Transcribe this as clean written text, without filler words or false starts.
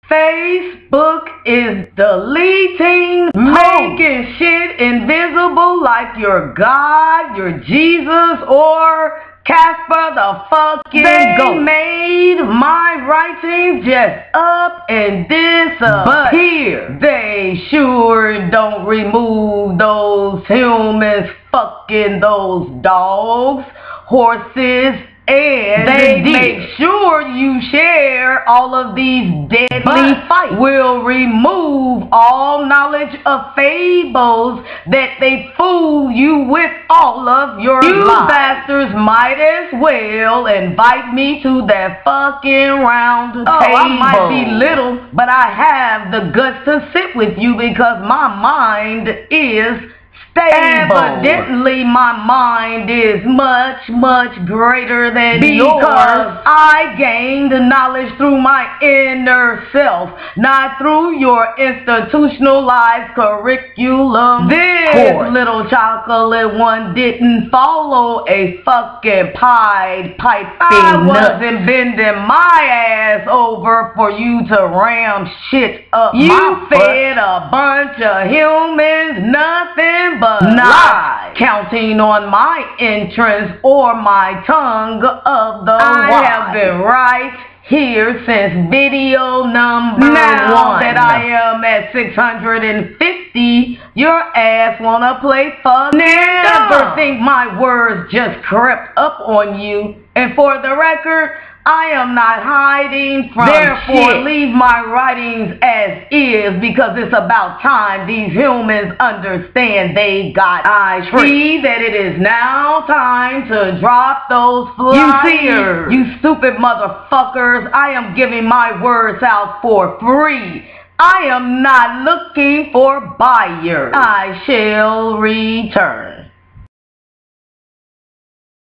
Facebook is deleting, making shit invisible like your God, your Jesus, or Casper the fucking Goat. They made my writings just up and disappear. They sure don't remove those humans fucking those dogs, horses, and they make sure you share all of these deadly fights. Will remove all knowledge of fables that they fool you with all of your lives. You bastards might as well invite me to that fucking round table. I might be little, but I have the guts to sit with you because my mind is stable. Evidently, my mind is much, much greater than yours. Because I gained knowledge through my inner self, not through your institutionalized curriculum. This little chocolate one didn't follow a fucking Pied Piping I wasn't bending my ass over for you to ram shit up my butt. You fed a bunch of humans nothing but lies, counting on my entrance or my tongue of the I have been right here since video number one. That I am at 650, your ass wanna play fuck. Never think my words just crept up on you. And for the record, I am not hiding from Therefore, leave my writings as is because it's about time these humans understand they got eyes. See that it is now time to drop those flyers. You stupid motherfuckers, I am giving my words out for free. I am not looking for buyers. I shall return.